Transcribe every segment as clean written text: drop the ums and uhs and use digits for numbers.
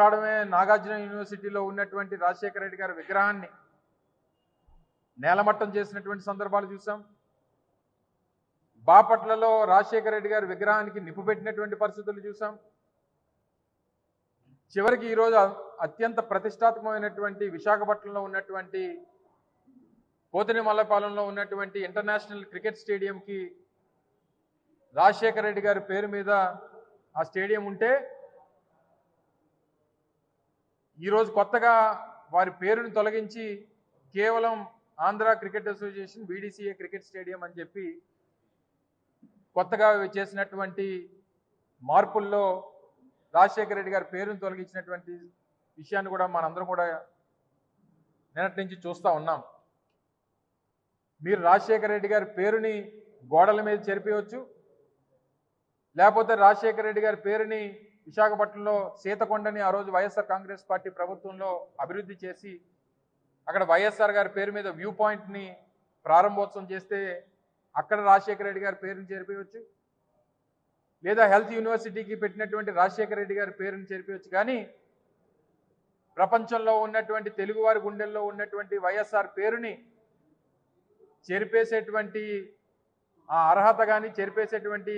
రావడమే నాగార్జున యూనివర్సిటీలో ఉన్నటువంటి రాజశేఖర రెడ్డి గారి విగ్రహాన్ని నేలమట్టం చేసినటువంటి సందర్భాలు చూసాం. బాపట్లలో రాజశేఖర రెడ్డి గారి విగ్రహానికి నిప్పు పెట్టినటువంటి పరిస్థితులు చూసాం. చివరికి ఈరోజు అత్యంత ప్రతిష్టాత్మకమైనటువంటి విశాఖపట్నంలో ఉన్నటువంటి పోతినిమల్లపాలెంలో ఉన్నటువంటి ఇంటర్నేషనల్ క్రికెట్ స్టేడియంకి రాజశేఖర రెడ్డి గారి పేరు మీద ఆ స్టేడియం ఉంటే ఈరోజు కొత్తగా వారి పేరుని తొలగించి కేవలం Andhra cricket association BDCA cricket stadium అని చెప్పి కొత్తగా చేసినటువంటి మార్పుల్లో రాజశేఖర రెడ్డి గారి పేరును తొలగించినటువంటి విషయాన్ని కూడా మనందరం కూడా నిన్నటి నుంచి చూస్తూ ఉన్నాం. మీరు రాజశేఖర రెడ్డి గారి పేరుని గోడల మీద చెరిపేయవచ్చు, లేకపోతే రాజశేఖర రెడ్డి గారి పేరుని విశాఖపట్నంలో సీతకొండని ఆ రోజు వైఎస్ఆర్ కాంగ్రెస్ పార్టీ ప్రభుత్వంలో అభివృద్ధి చేసి అక్కడ వైఎస్ఆర్ గారి పేరు మీద వ్యూ పాయింట్ని ప్రారంభోత్సవం చేస్తే అక్కడ రాజశేఖర రెడ్డి గారి పేరుని చేరిపోయవచ్చు, లేదా హెల్త్ యూనివర్సిటీకి పెట్టినటువంటి రాజశేఖర రెడ్డి గారి పేరుని చేరిపోయవచ్చు. కానీ ప్రపంచంలో ఉన్నటువంటి తెలుగువారి గుండెల్లో ఉన్నటువంటి వైఎస్ఆర్ పేరుని చెరిపేసేటువంటి ఆ అర్హత కానీ చెరిపేసేటువంటి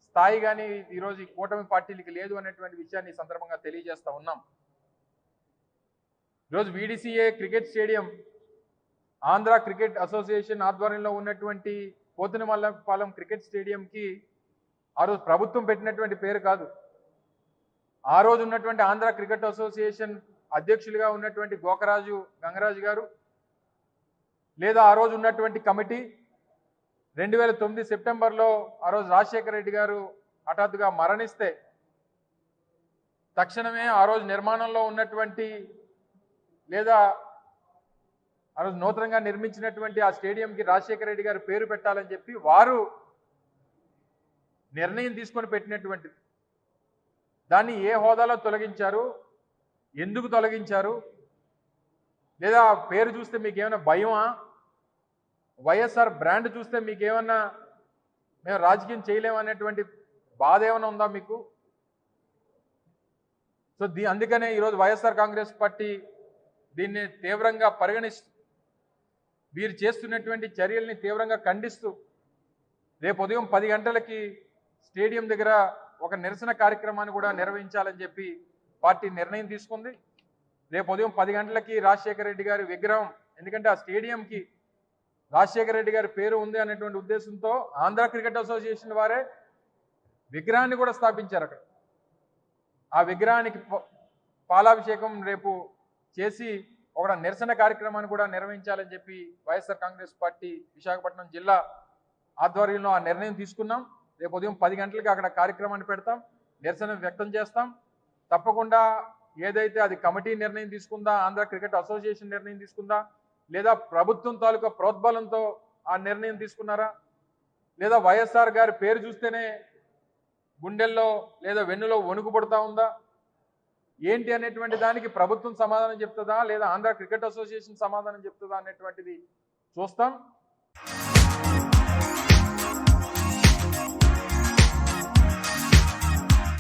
స్థాయి కానీ ఈరోజు ఈ కూటమి పార్టీలకి లేదు అనేటువంటి విషయాన్ని ఈ సందర్భంగా తెలియజేస్తా ఉన్నాం. ఈరోజు VDCA cricket stadium Andhra cricket association ఆధ్వర్యంలో ఉన్నటువంటి పోతినిమల్లపాలెం క్రికెట్ స్టేడియంకి ఆ రోజు ప్రభుత్వం పెట్టినటువంటి పేరు కాదు. ఆ రోజు ఉన్నటువంటి ఆంధ్ర క్రికెట్ అసోసియేషన్ అధ్యక్షులుగా ఉన్నటువంటి గోకరాజు గంగరాజు గారు, లేదా ఆ రోజు ఉన్నటువంటి కమిటీ 2009 సెప్టెంబర్లో ఆ రోజు రాజశేఖర రెడ్డి గారు హఠాత్తుగా మరణిస్తే తక్షణమే ఆ రోజు నిర్మాణంలో ఉన్నటువంటి లేదా ఆ రోజు నూతనంగా నిర్మించినటువంటి ఆ స్టేడియంకి రాజశేఖర రెడ్డి గారి పేరు పెట్టాలని చెప్పి వారు నిర్ణయం తీసుకొని పెట్టినటువంటిది. దాన్ని ఏ హోదాలో తొలగించారు, ఎందుకు తొలగించారు, లేదా పేరు చూస్తే మీకు ఏమైనా భయమా, వైఎస్ఆర్ బ్రాండ్ చూస్తే మీకేమన్నా మేము రాజకీయం చేయలేమనేటువంటి బాధ ఏమైనా ఉందా మీకు? సో అందుకనే ఈరోజు వైఎస్ఆర్ కాంగ్రెస్ పార్టీ దీన్ని తీవ్రంగా పరిగణిస్తూ వీరు చేస్తున్నటువంటి చర్యల్ని తీవ్రంగా ఖండిస్తూ రేపు ఉదయం 10 గంటలకి స్టేడియం దగ్గర ఒక నిరసన కార్యక్రమాన్ని కూడా నిర్వహించాలని చెప్పి పార్టీ నిర్ణయం తీసుకుంది. రేపు ఉదయం 10 గంటలకి రాజశేఖర రెడ్డి గారి విగ్రహం, ఎందుకంటే ఆ స్టేడియంకి రాజశేఖర రెడ్డి గారి పేరు ఉంది అనేటువంటి ఉద్దేశంతో ఆంధ్ర క్రికెట్ అసోసియేషన్ వారే విగ్రహాన్ని కూడా స్థాపించారు అక్కడ. ఆ విగ్రహానికి పాలాభిషేకం రేపు చేసి ఒక నిరసన కార్యక్రమాన్ని కూడా నిర్వహించాలని చెప్పి వైఎస్ఆర్ కాంగ్రెస్ పార్టీ విశాఖపట్నం జిల్లా ఆధ్వర్యంలో ఆ నిర్ణయం తీసుకున్నాం. రేపు ఉదయం 10 గంటలకి అక్కడ కార్యక్రమాన్ని పెడతాం, నిరసన వ్యక్తం చేస్తాం. తప్పకుండా ఏదైతే అది కమిటీ నిర్ణయం తీసుకుందా, ఆంధ్ర క్రికెట్ అసోసియేషన్ నిర్ణయం తీసుకుందా, లేదా ప్రభుత్వం తాలూకా ప్రోద్బలంతో ఆ నిర్ణయం తీసుకున్నారా, లేదా వైఎస్ఆర్ గారి పేరు చూస్తేనే గుండెల్లో లేదా వెన్నులో వణుకు పడుతూ ఉందా, ఏంటి అనేటువంటి దానికి ప్రభుత్వం సమాధానం చెప్తుందా, లేదా ఆంధ్ర క్రికెట్ అసోసియేషన్ సమాధానం చెప్తుందా అనేటువంటిది చూస్తాం.